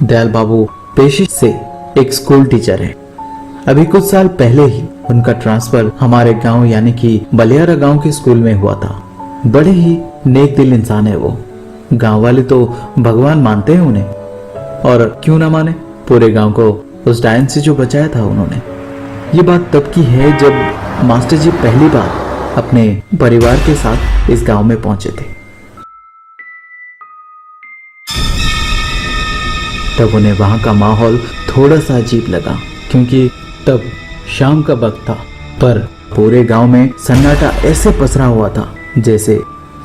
दयाल बाबू पेशे से एक स्कूल टीचर है। अभी कुछ साल पहले ही उनका ट्रांसफर हमारे गांव यानी कि बलियारा गांव के स्कूल में हुआ था। बड़े ही नेक दिल इंसान है वो। गांव वाले तो भगवान मानते हैं उन्हें, और क्यों ना माने, पूरे गांव को उस डायन से जो बचाया था उन्होंने। ये बात तब की है जब मास्टर जी पहली बार अपने परिवार के साथ इस गांव में पहुंचे थे। तब उन्हें वहां का माहौल थोड़ा सा अजीब लगा, क्योंकि तब शाम का वक्त था, पर पूरे गांव में सन्नाटा ऐसे पसरा हुआ था जैसे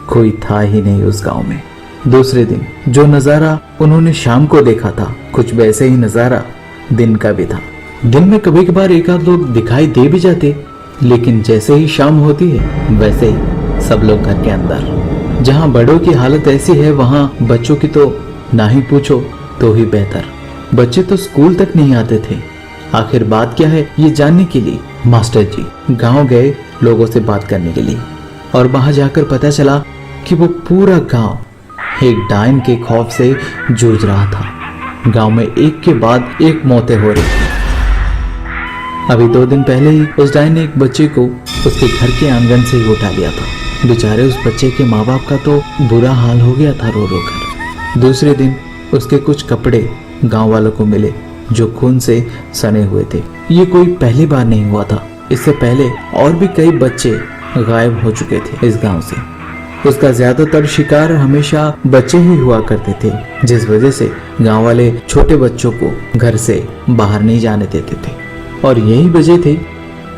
कोई था ही नहीं उस गांव में। दूसरे दिन जो नजारा उन्होंने शाम को देखा था, कुछ वैसे ही नजारा दिन का भी था। दिन में कभी कभार एक आध लोग दिखाई दे भी जाते, लेकिन जैसे ही शाम होती है वैसे ही सब लोग घर के अंदर। जहां बड़ों की हालत ऐसी है वहां बच्चों की तो ना ही पूछो तो ही बेहतर। बच्चे तो स्कूल तक नहीं आते थे। आखिर बात क्या है ये जानने के लिए मास्टर जी गांव गए लोगों से बात करने के लिए, और वहां जाकर पता चला कि वो पूरा गांव एक डायन के खौफ से जूझ रहा था। गांव में एक के बाद एक मौतें हो रही थी। अभी 2 दिन पहले ही उस डायन ने एक बच्चे को उसके घर के आंगन से ही उठा लिया था। बेचारे उस बच्चे के माँ बाप का तो बुरा हाल हो गया था रो रो कर। दूसरे दिन उसके कुछ कपड़े गांव वालों को मिले जो खून से सने हुए थे। ये कोई पहली बार नहीं हुआ था। इससे पहले और भी कई बच्चे गायब हो चुके थे इस गांव से। उसका ज्यादातर शिकार हमेशा बच्चे ही हुआ करते थे, जिस वजह से गांव वाले छोटे बच्चों को घर से बाहर नहीं जाने देते थे। और यही वजह थी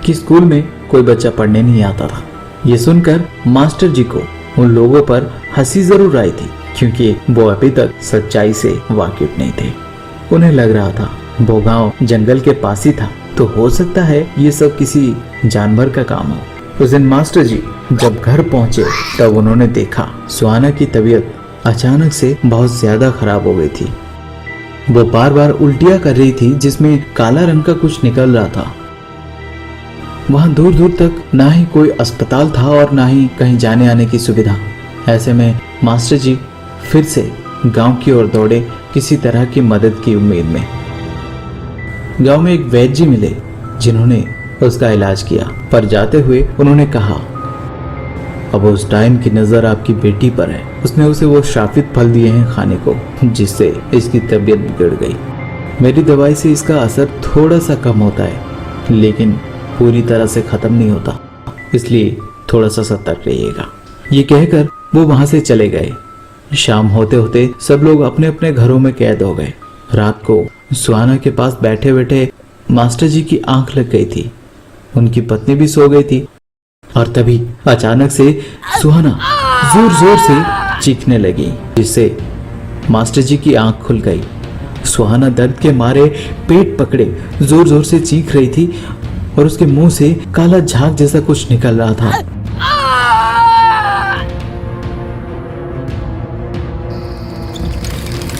कि स्कूल में कोई बच्चा पढ़ने नहीं आता था। ये सुनकर मास्टर जी को उन लोगों पर हंसी जरूर आई थी, क्योंकि वो अभी तक सच्चाई से वाकिफ नहीं थे। उन्हें लग रहा था वो गांव जंगल के पास ही था, तो हो सकता है ये सब किसी जानवर का काम हो। उस दिन मास्टर जी जब घर पहुंचे तब उन्होंने देखा सुहाना की तबीयत अचानक से बहुत ज्यादा खराब हो गई थी। वो बार बार उल्टियां कर रही थी, जिसमें काला रंग का कुछ निकल रहा था। वहां दूर दूर तक ना ही कोई अस्पताल था और ना ही कहीं जाने आने की सुविधा। ऐसे में मास्टर जी फिर से गांव की ओर दौड़े किसी तरह की मदद की उम्मीद में। गांव में एक वैद्य जी मिले जिन्होंने उसका इलाज किया, पर जाते हुए उन्होंने कहा, अब उस डायन की नजर आपकी बेटी पर है। उसने उसे वो श्रापित फल दिए हैं खाने को, जिससे इसकी तबीयत बिगड़ गई। मेरी दवाई से इसका असर थोड़ा सा कम होता है, लेकिन पूरी तरह से खत्म नहीं होता, इसलिए थोड़ा सा सतर्क रहिएगा। ये कहकर वो वहां से चले गए। शाम होते होते सब लोग अपने अपने घरों में कैद हो गए। रात को सुहाना के पास बैठे बैठे मास्टर जी की आंख लग गई थी। उनकी पत्नी भी सो गई थी, और तभी अचानक से सुहाना जोर जोर से चीखने लगी, जिससे मास्टर जी की आंख खुल गई। सुहाना दर्द के मारे पेट पकड़े जोर जोर से चीख रही थी, और उसके मुंह से काला झाग जैसा कुछ निकल रहा था।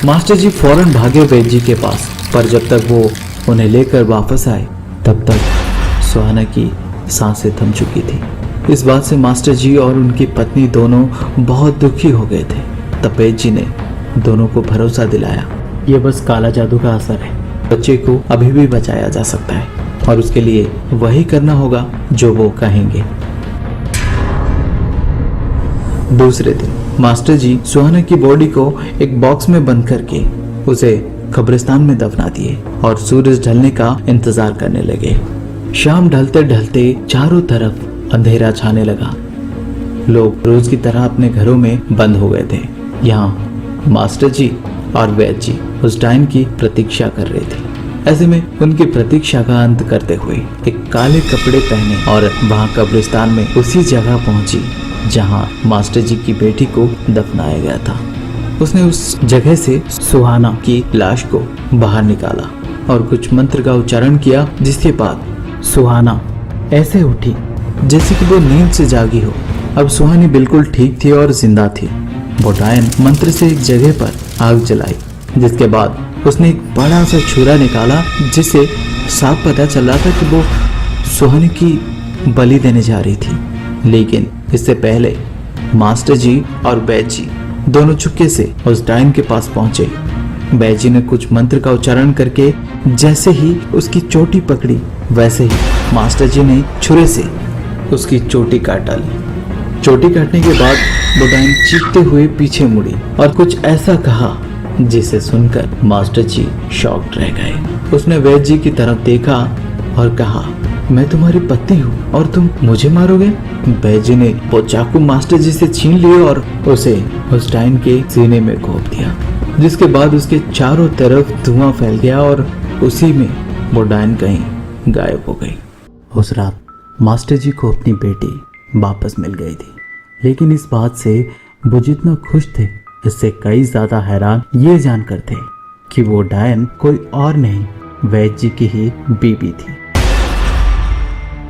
मास्टर जी फौरन भागे वैद्य जी के पास, पर जब तक वो उन्हें लेकर वापस आए तब तक सुहाना की सांसें थम चुकी थी। इस बात से मास्टर जी और उनकी पत्नी दोनों बहुत दुखी हो गए थे। तब वैद्य जी ने दोनों को भरोसा दिलाया, ये बस काला जादू का असर है, बच्चे को अभी भी बचाया जा सकता है, और उसके लिए वही करना होगा जो वो कहेंगे। दूसरे दिन मास्टर जी सुहाना की बॉडी को एक बॉक्स में बंद करके उसे कब्रिस्तान में दफना दिए और सूरज ढलने का इंतजार करने लगे। शाम ढलते ढलते चारों तरफ अंधेरा छाने लगा। लोग रोज की तरह अपने घरों में बंद हो गए थे। यहाँ मास्टर जी और वैद्य जी उस डायन की प्रतीक्षा कर रहे थे। ऐसे में उनकी प्रतीक्षा का अंत करते हुए एक काले कपड़े पहने और वहाँ कब्रिस्तान में उसी जगह पहुंची जहाँ मास्टर जी की बेटी को दफनाया गया था। उसने उस जगह से सुहाना की लाश को बाहर निकाला और कुछ मंत्र का उच्चारण किया, जिसके बाद सुहाना ऐसे उठी जैसे कि वो नींद से जागी हो। अब सुहानी बिल्कुल ठीक थी और जिंदा थी। वो डायन मंत्र से एक जगह पर आग जलाई, जिसके बाद उसने एक बड़ा सा छुरा निकाला, जिससे साफ पता चल रहा था कि वो सुहानी की बलि देने जा रही थी। लेकिन इससे पहले मास्टर जी और वैद्य जी दोनों चुपके से उस डायन के पास पहुंचे बैजी ने कुछ मंत्र का उच्चारण करके जैसे ही उसकी चोटी पकड़ी, वैसे ही मास्टर जी ने छुरे से उसकी चोटी काट डाली। चोटी काटने के बाद वो डायन चीखते हुए पीछे मुड़ी और कुछ ऐसा कहा जिसे सुनकर मास्टर जी शॉक्ड रह गए। उसने वैद्य जी की तरफ देखा और कहा, मैं तुम्हारी पत्नी हूँ और तुम मुझे मारोगे? वैद्य जी ने वो चाकू मास्टर जी से छीन लिया और उसे उस डायन के सीने में घोंप दिया, जिसके बाद उसके चारों तरफ धुआं फैल गया और उसी में वो डायन कहीं गायब हो गई। उस रात मास्टर जी को अपनी बेटी वापस मिल गई थी, लेकिन इस बात से वो जितना खुश थे, इससे कई ज्यादा हैरान ये जानकर थे कि वो डायन कोई और नहीं, वैद्य जी की ही बीबी थी।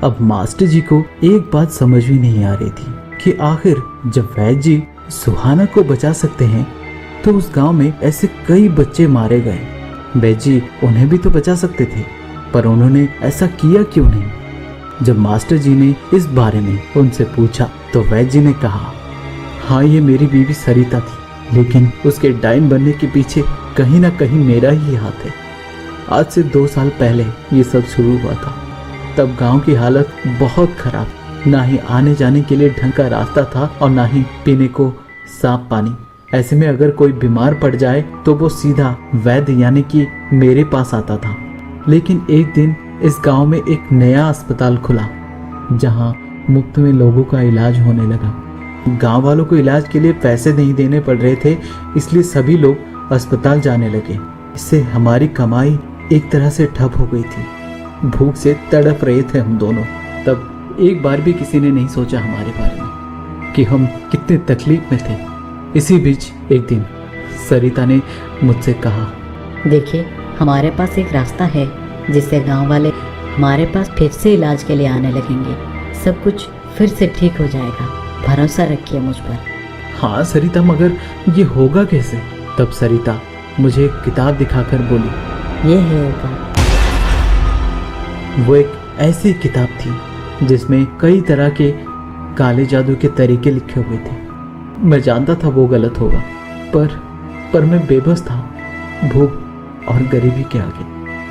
अब मास्टर जी को एक बात समझ भी नहीं आ रही थी कि आखिर जब वैद्य जी सुहाना को बचा सकते हैं तो उस गांव में ऐसे कई बच्चे मारे गए। वैद्य जी उन्हें भी तो बचा सकते थे, पर उन्होंने ऐसा किया क्यों नहीं? जब मास्टर जी ने इस बारे में उनसे पूछा तो वैद्य जी ने कहा, हाँ, ये मेरी बीवी सरिता थी, लेकिन उसके डायन बनने के पीछे कहीं ना कहीं मेरा ही हाथ है। आज से 2 साल पहले ये सब शुरू हुआ था। तब गांव की हालत बहुत खराब, ना ही आने जाने के लिए ढंग का रास्ता था और ना ही पीने को साफ पानी। ऐसे में अगर कोई बीमार पड़ जाए तो वो सीधा वैद्य यानी कि मेरे पास आता था। लेकिन एक दिन इस गांव में एक नया अस्पताल खुला जहां मुफ्त में लोगों का इलाज होने लगा। गांव वालों को इलाज के लिए पैसे नहीं देने पड़ रहे थे, इसलिए सभी लोग अस्पताल जाने लगे। इससे हमारी कमाई एक तरह से ठप हो गई थी। भूख से तड़प रहे थे हम दोनों। तब एक बार भी किसी ने नहीं सोचा हमारे बारे में कि हम कितने तकलीफ में थे। इसी बीच एक दिन सरिता ने मुझसे कहा, देखिए, हमारे पास एक रास्ता है जिससे गांव वाले हमारे पास फिर से इलाज के लिए आने लगेंगे। सब कुछ फिर से ठीक हो जाएगा, भरोसा रखिए मुझ पर। हाँ सरिता, मगर ये होगा कैसे? तब सरिता मुझे एक किताब दिखाकर बोली, ये है उपाय। वो एक ऐसी किताब थी जिसमें कई तरह के काले जादू के तरीके लिखे हुए थे। मैं जानता था वो गलत होगा, पर मैं बेबस था भूख और गरीबी के आगे,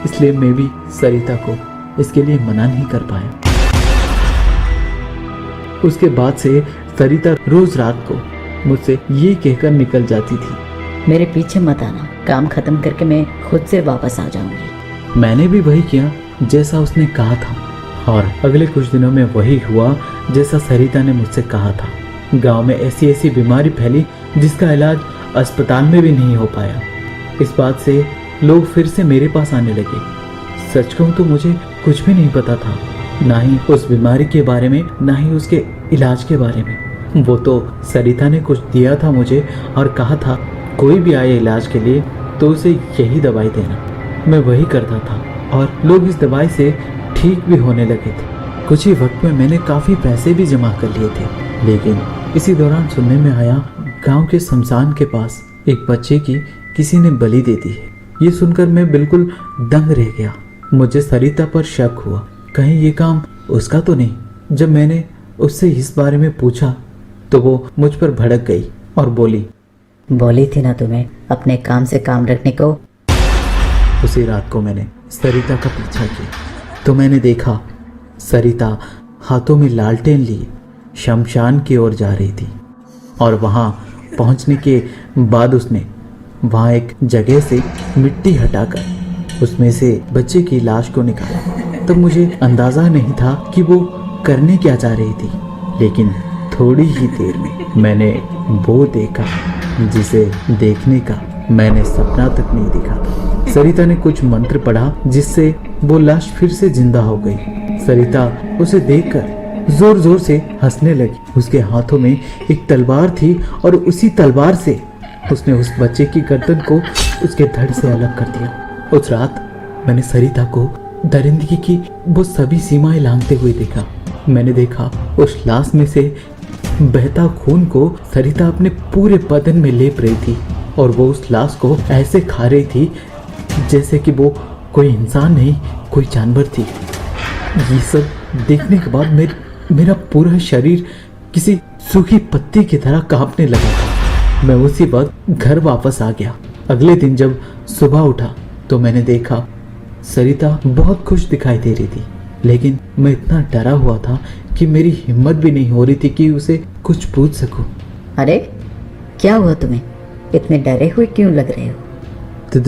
इसलिए मैं भी सरिता को इसके लिए मना नहीं कर पाया। उसके बाद से सरिता रोज रात को मुझसे ये कहकर निकल जाती थी, मेरे पीछे मत आना, काम खत्म करके मैं खुद से वापस आ जाऊंगी। मैंने भी वही किया जैसा उसने कहा था, और अगले कुछ दिनों में वही हुआ जैसा सरिता ने मुझसे कहा था। गांव में ऐसी ऐसी बीमारी फैली जिसका इलाज अस्पताल में भी नहीं हो पाया। इस बात से लोग फिर से मेरे पास आने लगे। सच कहूं तो मुझे कुछ भी नहीं पता था, ना ही उस बीमारी के बारे में, ना ही उसके इलाज के बारे में। वो तो सरिता ने कुछ दिया था मुझे और कहा था कोई भी आए इलाज के लिए तो उसे यही दवाई देना। मैं वही करता था और लोग इस दवाई से ठीक भी होने लगे थे। कुछ ही वक्त में मैंने काफी पैसे भी जमा कर लिए थे, लेकिन इसी दौरान सुनने में आया गांव के शमशान के पास एक बच्चे की किसी ने बलि दे दी है। ये सुनकर मैं बिल्कुल दंग रह गया। मुझे सरिता पर शक हुआ, कहीं ये काम उसका तो नहीं। जब मैंने उससे इस बारे में पूछा तो वो मुझ पर भड़क गई और बोली थी ना तुम्हें अपने काम से काम रखने को। उसी रात को मैंने सरिता का पीछा किया तो मैंने देखा सरिता हाथों में लालटेन लिए शमशान की ओर जा रही थी, और वहां पहुंचने के बाद उसने वहां एक जगह से मिट्टी हटाकर उसमें से बच्चे की लाश को निकाला। तब मुझे अंदाजा नहीं था कि वो करने क्या चाह रही थी, लेकिन थोड़ी ही देर में मैंने वो देखा जिसे देखने का मैंने सपना तक नहीं देखा था। सरिता ने कुछ मंत्र पढ़ा जिससे वो लाश फिर से जिंदा हो गई। सरिता उसे देखकर जोर जोर से हंसने लगी। उसके हाथों में एक तलवार थी और उसी तलवार से उसने उस बच्चे की गर्दन को उसके धड़ से अलग कर दिया। उस रात मैंने सरिता को दरिंदगी की वो सभी सीमाएं लांघते हुए देखा। मैंने देखा उस लाश में से बहता खून को सरिता अपने पूरे बदन में लेप रही थी, और वो उस लाश को ऐसे खा रही थी जैसे कि वो कोई इंसान नहीं, कोई जानवर थी। ये सब देखने के बाद मेरा पूरा शरीर किसी सूखी पत्ती की तरह कांपने लगा था। मैं उसी वक्त घर वापस आ गया अगले दिन जब सुबह उठा तो मैंने देखा सरिता बहुत खुश दिखाई दे रही थी, लेकिन मैं इतना डरा हुआ था कि मेरी हिम्मत भी नहीं हो रही थी कि उसे कुछ पूछ सकूं। अरे क्या हुआ तुम्हें, इतने डरे हुए क्यों लग रहे हो? तो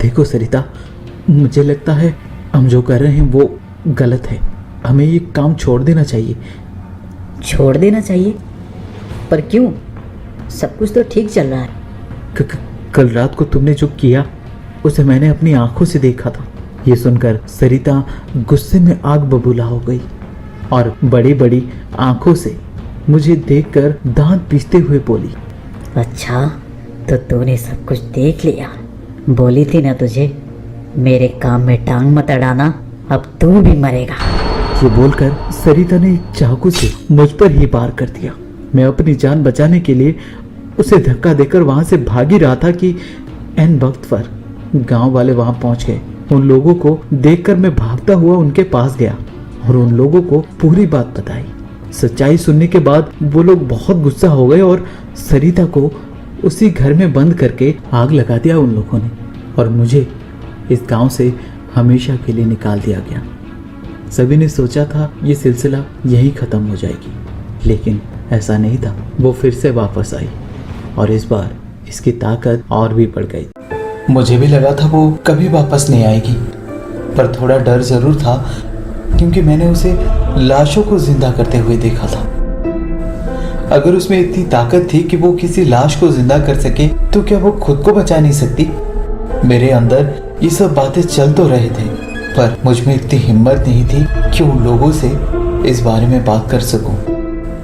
देखो सरिता, मुझे लगता है हम जो कर रहे हैं वो गलत है। हमें ये काम छोड़ देना चाहिए। छोड़ देना चाहिए? पर क्यों? सब कुछ तो ठीक चल रहा है। कल रात को तुमने जो किया उसे मैंने अपनी आंखों से देखा था। ये सुनकर सरिता गुस्से में आग बबूला हो गई और बड़ी बड़ी आंखों से मुझे देखकर दांत पीसते हुए बोली, अच्छा तो तूने सब कुछ देख लिया। बोली थी ना तुझे, मेरे काम में टांग मत अड़ाना, अब तू भी मरेगा। ये बोलकर सरिता ने एक चाकू से मुझ पर ही वार कर दिया। मैं अपनी जान बचाने के लिए उसे धक्का देकर वहां से भाग ही रहा था कि ऐन वक्त पर गांव वाले वहां पहुंच गए। उन लोगों को देखकर मैं भागता हुआ उनके पास गया और उन लोगों को पूरी बात बताई। सच्चाई सुनने के बाद वो लोग बहुत गुस्सा हो गए और सरिता को उसी घर में बंद करके आग लगा दिया उन लोगों ने, और मुझे इस गांव से हमेशा के लिए निकाल दिया गया। सभी ने सोचा था ये सिलसिला यहीं खत्म हो जाएगी, लेकिन ऐसा नहीं था। वो फिर से वापस आई और इस बार इसकी ताकत और भी बढ़ गई। मुझे भी लगा था वो कभी वापस नहीं आएगी, पर थोड़ा डर जरूर था क्योंकि मैंने उसे लाशों को जिंदा करते हुए देखा था। अगर उसमें इतनी ताकत थी कि वो किसी लाश को जिंदा कर सके, तो क्या वो खुद को बचा नहीं सकती? मेरे अंदर ये सब बातें चल तो रहे थे, पर मुझ में इतनी हिम्मत नहीं थी कि उन लोगों से इस बारे में बात कर सकूं।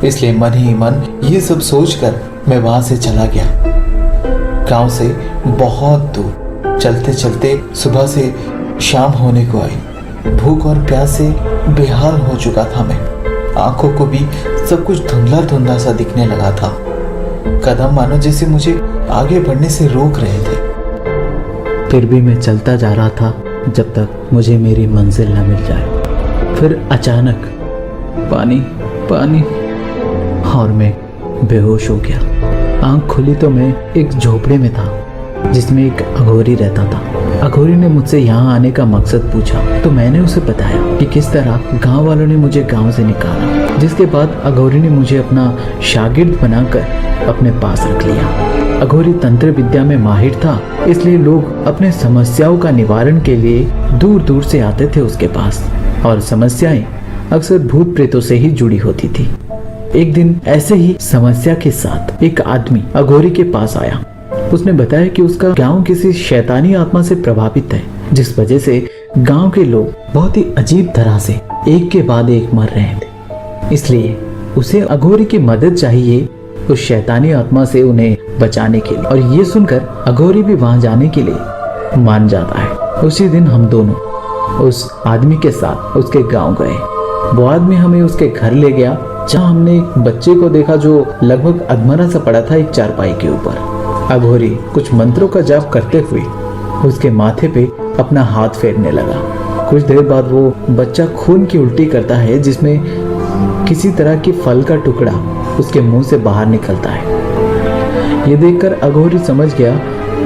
इसलिए मन ही मन ये सब सोचकर मैं वहां से चला गया। गांव से बहुत दूर चलते चलते सुबह से शाम होने को आई। भूख और प्यास से बेहाल हो चुका था मैं। आंखों को भी सब कुछ धुंधला धुंधला सा दिखने लगा था। कदम मानो जैसे मुझे आगे बढ़ने से रोक रहे थे। फिर भी मैं चलता जा रहा था जब तक मुझे मेरी मंजिल न मिल जाए। फिर अचानक पानी पानी और मैं बेहोश हो गया। आंख खुली तो मैं एक झोपड़े में था जिसमें एक अघोरी रहता था। अघोरी ने मुझसे यहाँ आने का मकसद पूछा तो मैंने उसे बताया कि किस तरह गांव वालों ने मुझे गांव से निकाला, जिसके बाद अघोरी ने मुझे अपना शागिर्द बनाकर अपने पास रख लिया। अघोरी तंत्र विद्या में माहिर था, इसलिए लोग अपने समस्याओं का निवारण के लिए दूर दूर से आते थे उसके पास, और समस्याएं अक्सर भूत प्रेतों से ही जुड़ी होती थी। एक दिन ऐसे ही समस्या के साथ एक आदमी अघोरी के पास आया। उसने बताया कि उसका गांव किसी शैतानी आत्मा से प्रभावित है, जिस वजह से गांव के लोग बहुत ही अजीब तरह से एक के बाद एक मर रहे थे। इसलिए उसे अघोरी की मदद चाहिए उस शैतानी आत्मा से उन्हें बचाने के लिए। और ये सुनकर अघोरी भी वहां जाने के लिए मान जाता है। उसी दिन हम दोनों उस आदमी के साथ उसके गांव गए। वो आदमी हमें उसके घर ले गया, जहाँ हमने एक बच्चे को देखा जो लगभग अधमरा सा पड़ा था एक चारपाई के ऊपर। अघोरी कुछ मंत्रों का जाप करते हुए उसके माथे पे अपना हाथ फेरने लगा। कुछ देर बाद वो बच्चा खून की उल्टी करता है, जिसमें किसी तरह की फल का टुकड़ा उसके मुंह से बाहर निकलता है। ये देखकर अघोरी समझ गया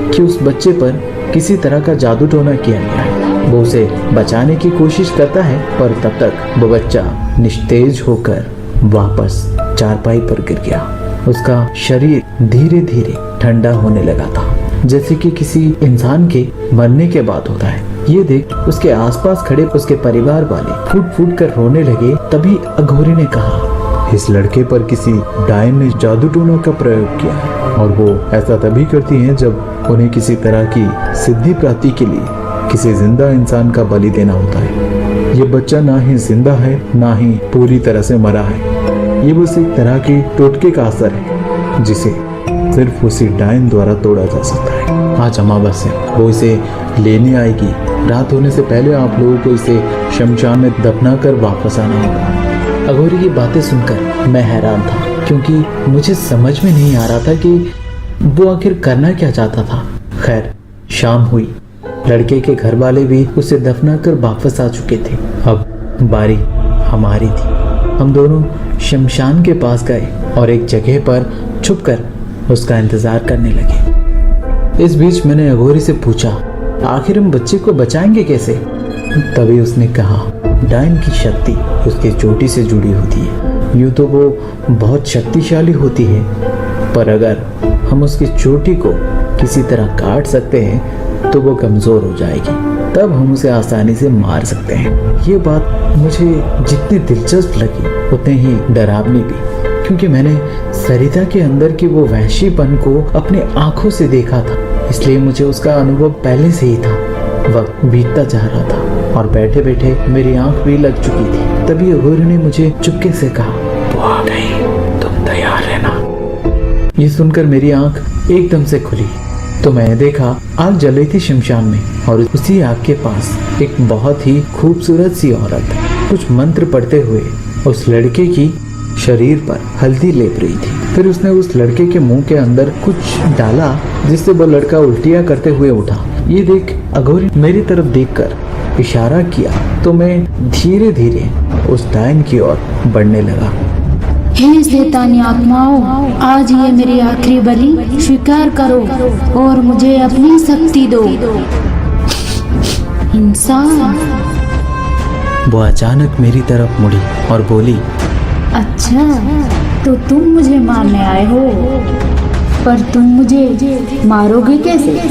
कि उस बच्चे पर किसी तरह का जादू टोना किया गया है। वो उसे बचाने की कोशिश करता है, पर तब तक वो बच्चा निस्तेज होकर वापस चारपाई पर गिर गया। उसका शरीर धीरे धीरे ठंडा होने लगा था, जैसे कि किसी इंसान के मरने के बाद होता है। ये देख उसके आसपास खड़े उसके परिवार वाले फूट फूट कर रोने लगे। तभी अघोरी ने कहा, इस लड़के पर किसी डायन ने जादू टोना का प्रयोग किया है, और वो ऐसा तभी करती हैं जब उन्हें किसी तरह की सिद्धि प्राप्ति के लिए किसी जिंदा इंसान का बलि देना होता है। ये बच्चा ना ही जिंदा है, ना ही पूरी तरह से मरा है। ये बस एक तरह की टोटके का असर है, जिसे सिर्फ उसी डायन द्वारा तोड़ा जा सकता है। आज अमावस्या है, वो इसे लेने आएगी। रात होने से पहले आप लोगों को इसे शमशान में दफना कर वापस आना होगा। अघोरी की बातें सुनकर मैं हैरान था, क्योंकि मुझे समझ में नहीं आ रहा था कि वो आखिर करना क्या चाहता था। खैर, शाम हुई। लड़के के घर वाले भी उसे दफना कर वापस आ चुके थे। अब बारी हमारी थी। हम दोनों शमशान के पास गए और एक जगह पर छुपकर उसका इंतजार करने लगे। इस बीच मैंने अघोरी से पूछा, आखिर हम बच्चे को बचाएंगे कैसे? तभी उसने कहा, डायन की शक्ति उसकी चोटी से जुड़ी होती है। यूं तो वो बहुत शक्तिशाली होती है, पर अगर हम उसकी चोटी को किसी तरह काट सकते हैं तो वो कमजोर हो जाएगी, तब हम उसे आसानी से मार सकते हैं। ये बात मुझे जितनी दिलचस्प लगी उतनी ही डरावनी भी, क्योंकि मैंने सरिता के अंदर की वो वहशीपन को अपनी आंखों से देखा था, इसलिए मुझे उसका अनुभव पहले से ही था। वक्त बीतता जा रहा था और बैठे बैठे मेरी आंख भी लग चुकी थी। तभी अघोरी ने मुझे चुपके से कहा, वो आ गई, तुम तैयार रहना। ये सुनकर मेरी आंख एकदम से खुली तो मैंने देखा आग जल रही थी शमशान में, और उसी आग के पास एक बहुत ही खूबसूरत सी औरत कुछ मंत्र पढ़ते हुए उस लड़के की शरीर पर हल्दी लेप रही थी। फिर उसने उस लड़के के मुंह के अंदर कुछ डाला, जिससे वो लड़का उल्टियां करते हुए उठा। ये देख अघोरी मेरी तरफ देखकर इशारा किया तो मैं धीरे धीरे उस डायन की ओर बढ़ने लगा। हे शैतानी आत्माओं, आज ये मेरी आखिरी बलि स्वीकार करो और मुझे अपनी शक्ति दो। इंसान। वो अचानक मेरी तरफ मुड़ी और बोली, अच्छा, तो तुम मुझे मारने आए हो, पर तुम मुझे मारोगे कैसे?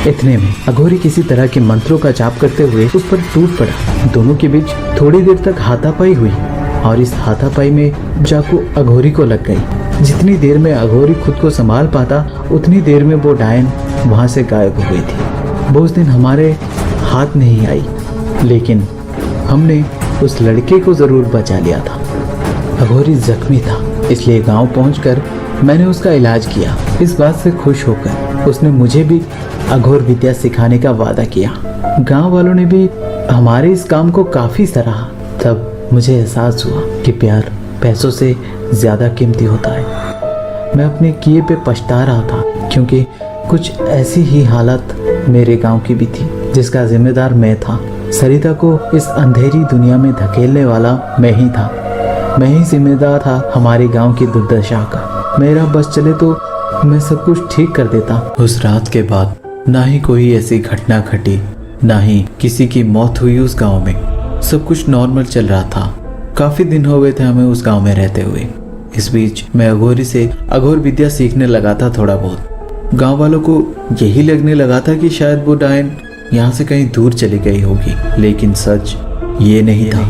इतने में अघोरी किसी तरह के मंत्रों का जाप करते हुए उस पर टूट पड़ा। दोनों के बीच थोड़ी देर तक हाथापाई हुई और इस हाथापाई में चाकू अघोरी को लग गई। जितनी देर में अघोरी खुद को संभाल पाता उतनी देर में वो डायन वहां से गायब हो गई थी। वो उस दिन हमारे हाथ नहीं आई, लेकिन हमने उस लड़के को जरूर बचा लिया था। अघोरी जख्मी था, इसलिए गांव पहुंचकर मैंने उसका इलाज किया। इस बात से खुश होकर उसने मुझे भी अघोर विद्या सिखाने का वादा किया। गांव वालों ने भी हमारे इस काम को काफी सराहा। तब मुझे एहसास हुआ कि प्यार पैसों से ज्यादा कीमती होता है। मैं अपने किए पे पछता रहा था, क्योंकि कुछ ऐसी ही हालत मेरे गांव की भी थी, जिसका जिम्मेदार मैं था। सरिता को इस अंधेरी दुनिया में धकेलने वाला मैं ही था। मैं ही जिम्मेदार था हमारे गांव की दुर्दशा का। मेरा बस चले तो मैं सब कुछ ठीक कर देता। उस रात के बाद ना ही कोई ऐसी घटना घटी, ना ही किसी की मौत हुई उस गांव में। सब कुछ नॉर्मल चल रहा था। काफी दिन हो गए थे हमें उस गांव में रहते हुए। इस बीच मैं अघोरी से अघोर विद्या सीखने लगा था थोड़ा बहुत। गांव वालों को यही लगने लगा था कि शायद वो डायन यहाँ से कहीं दूर चली गई होगी, लेकिन सच ये नहीं था।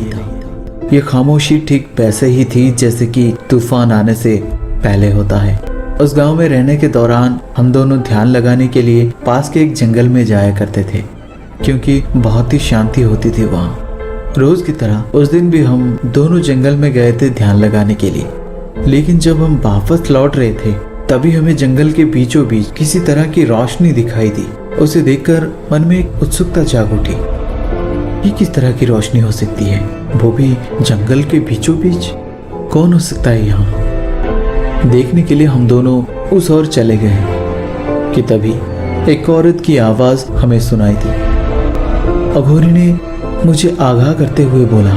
ये खामोशी ठीक वैसे ही थी जैसे कि तूफान आने से पहले होता है। उस गांव में रहने के दौरान हम दोनों ध्यान लगाने के लिए पास के एक जंगल में जाया करते थे, क्योंकि बहुत ही शांति होती थी वहाँ। रोज की तरह उस दिन भी हम दोनों जंगल में गए थे ध्यान लगाने के लिए। लेकिन जब हम वापस लौट रहे थे तभी हमें जंगल के बीचों बीच किसी तरह की रोशनी दिखाई दी। उसे देखकर मन में एक उत्सुकता जाग उठी। ये किस तरह की रोशनी हो सकती है, वो भी जंगल के बीचों बीच? कौन हो सकता है यहाँ? देखने के लिए हम दोनों उस ओर चले गए कि तभी एक औरत की आवाज हमें सुनाई दी। अघोरी ने मुझे आगाह करते हुए बोला,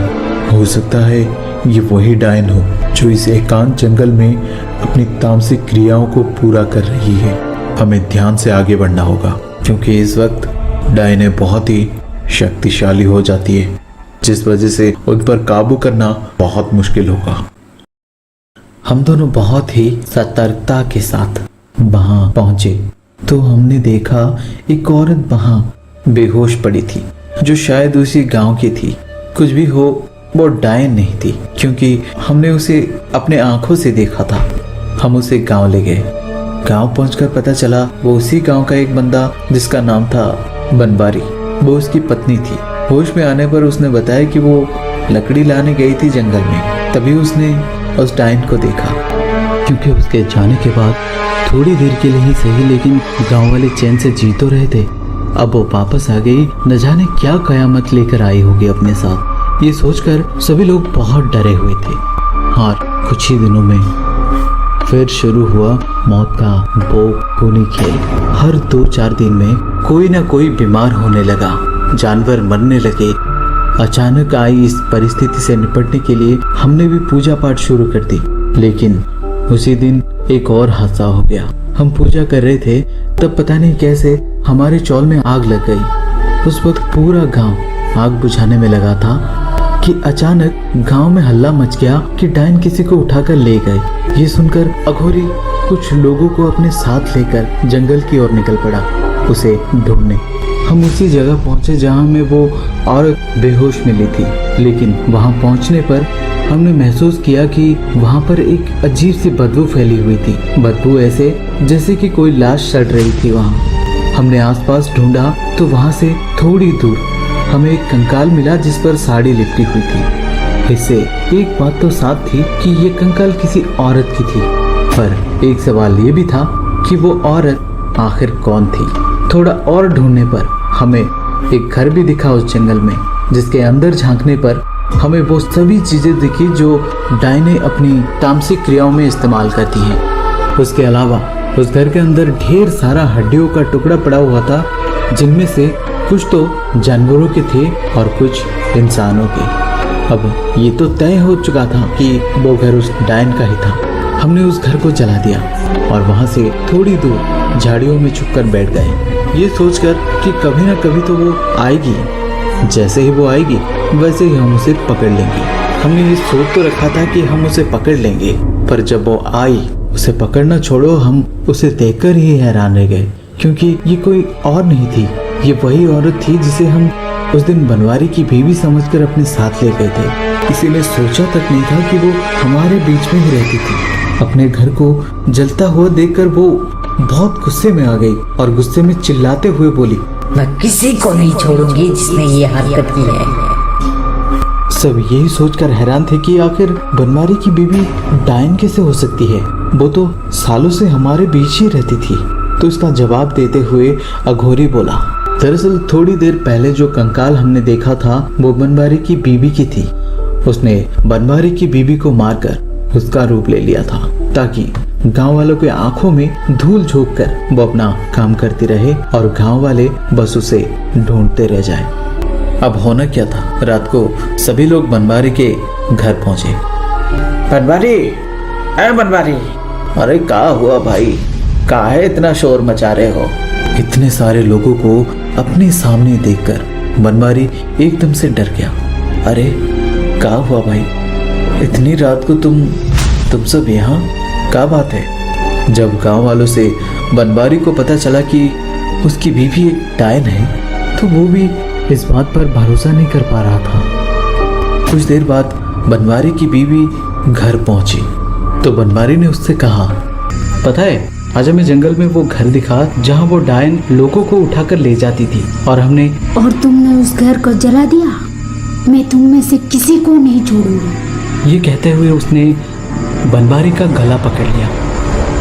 हो सकता है ये वही डायन हो जो इस एकांत जंगल में अपनी तामसिक क्रियाओं को पूरा कर रही है। हमें ध्यान से आगे बढ़ना होगा, क्योंकि इस वक्त डायनें बहुत ही शक्तिशाली हो जाती है, जिस वजह से उन पर काबू करना बहुत मुश्किल होगा। हम दोनों बहुत ही सतर्कता के साथ वहां पहुंचे तो हमने देखा एक औरत वहां बेहोश पड़ी थी, जो शायद उसी गांव की थी। कुछ भी हो, वो डायन नहीं थी, क्योंकि हमने उसे अपने आंखों से देखा था। हम उसे गांव ले गए। गांव पहुंचकर पता चला वो उसी गांव का एक बंदा जिसका नाम था बनवारी, वो उसकी पत्नी थी। होश में आने पर उसने बताया कि वो लकड़ी लाने गई थी जंगल में। तभी उसने उस डायन को देखा, क्योंकि उसके जाने के बाद थोड़ी देर के लिए ही सही, लेकिन गांव वाले चैन से जी तो रहे थे। अब वो वापस आ गई, न जाने क्या कयामत लेकर आई होगी अपने साथ। ये सोचकर सभी लोग बहुत डरे हुए थे। और कुछ ही दिनों में फिर शुरू हुआ मौत का वो खूनी खेल। हर 2-4 दिन में कोई ना कोई बीमार होने लगा, जानवर मरने लगे। अचानक आई इस परिस्थिति से निपटने के लिए हमने भी पूजा पाठ शुरू कर दी। लेकिन उसी दिन एक और हादसा हो गया। हम पूजा कर रहे थे तब पता नहीं कैसे हमारे चौल में आग लग गई। उस वक्त पूरा गांव आग बुझाने में लगा था कि अचानक गांव में हल्ला मच गया कि डायन किसी को उठाकर ले गए। ये सुनकर अघोरी कुछ लोगों को अपने साथ लेकर जंगल की ओर निकल पड़ा उसे ढूंढने। हम उसी जगह पहुंचे जहां में वो औरत बेहोश मिली थी, लेकिन वहां पहुंचने पर हमने महसूस किया कि वहां पर एक अजीब सी बदबू फैली हुई थी। बदबू ऐसे जैसे कि कोई लाश सड़ रही थी। वहां हमने आसपास ढूंढा तो वहां से थोड़ी दूर हमें एक कंकाल मिला जिस पर साड़ी लिपटी हुई थी। इससे एक बात तो साफ थी कि ये कंकाल किसी औरत की थी, पर एक सवाल ये भी था कि वो औरत आखिर कौन थी। थोड़ा और ढूंढने पर हमें एक घर भी दिखा उस जंगल में, जिसके अंदर झांकने पर हमें वो सभी चीजें दिखी जो डायने अपनी तामसिक क्रियाओं में इस्तेमाल करती हैं। उसके अलावा उस घर के अंदर ढेर सारा हड्डियों का टुकड़ा पड़ा हुआ था, जिनमें से कुछ तो जानवरों के थे और कुछ इंसानों के। अब ये तो तय हो चुका था कि वो घर उस डायन का ही था। हमने उस घर को जला दिया और वहां से थोड़ी दूर झाड़ियों में छुपकर बैठ गए, ये सोचकर कि कभी ना कभी तो वो आएगी। जैसे ही वो आएगी वैसे ही हम उसे पकड़ लेंगे। हमने ये सोच तो रखा था कि हम उसे पकड़ लेंगे, पर जब वो आई उसे पकड़ना छोड़ो, हम उसे देखकर ही हैरान रह गए, क्योंकि ये कोई और नहीं थी। ये वही औरत थी जिसे हम उस दिन बनवारी की बीवी समझकर अपने साथ ले गए थे। किसी ने सोचा तक नहीं था कि वो हमारे बीच में ही रहती थी। अपने घर को जलता हुआ देखकर वो बहुत गुस्से में आ गई और गुस्से में चिल्लाते हुए बोली, मैं किसी को नहीं छोड़ूंगी जिसने ये हरकत की है। सब यही सोचकर हैरान थे कि आखिर बनवारी की बीवी डायन कैसे हो सकती है। वो तो सालों से हमारे बीच ही रहती थी। तो इसका जवाब देते हुए अघोरी बोला, दरअसल थोड़ी देर पहले जो कंकाल हमने देखा था वो बनवारी की बीवी की थी। उसने बनवारी की बीवी को मारकर उसका रूप ले लिया था, ताकि गांव वालों के आंखों में धूल झोंक कर वो अपना काम करती रहे और गांव वाले बस उसे ढूंढते रह जाए। अब होना क्या था, रात को सभी लोग बनवारी के घर पहुंचे। बनवारी, अरे बनवारी, अरे क्या हुआ भाई, काहे इतना शोर मचा रहे हो? इतने सारे लोगों को अपने सामने देखकर बनवारी एकदम से डर गया। अरे क्या हुआ भाई, इतनी रात को तुम सब यहाँ, क्या बात है? जब गांव वालों से बनवारी को पता चला कि उसकी बीवी एक डायन है, तो वो भी इस बात पर भरोसा नहीं कर पा रहा था। कुछ देर बाद बनवारी की बीवी घर पहुंची तो बनवारी ने उससे कहा, पता है आज हमें जंगल में वो घर दिखा जहां वो डायन लोगों को उठाकर ले जाती थी और तुमने उस घर को जला दिया। मैं तुम में से किसी को नहीं छोड़ूंगा। ये कहते हुए उसने बनवारी का गला पकड़ लिया,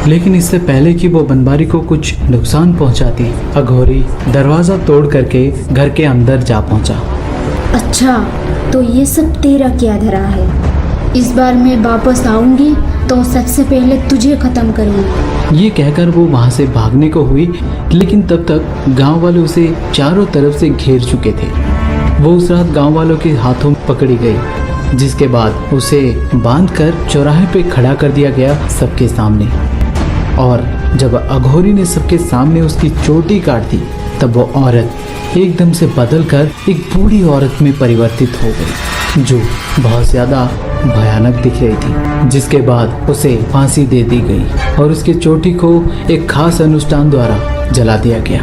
लेकिन इससे पहले कि वो बनवारी को कुछ नुकसान पहुंचाती, अघोरी दरवाजा तोड़ करके घर के अंदर जा पहुंचा। अच्छा, तो ये सब तेरा क्या धरा है? इस बार मैं वापस आऊंगी तो सबसे पहले तुझे खत्म करूंगी। ये कहकर वो वहां से भागने को हुई, लेकिन तब तक गांव वाले उसे चारों तरफ से घेर चुके थे। वो उस रात गांव वालों के हाथों में पकड़ी गई, जिसके बाद उसे बांधकर चौराहे पे खड़ा कर दिया गया सबके सामने। और जब अघोरी ने सबके सामने उसकी चोटी काट दी, तब वो औरत एकदम से बदलकर एक बूढ़ी औरत में परिवर्तित हो गई, जो बहुत ज़्यादा भयानक दिख रही थी। जिसके बाद उसे फांसी दे दी गई और उसकी चोटी को एक खास अनुष्ठान द्वारा जला दिया गया।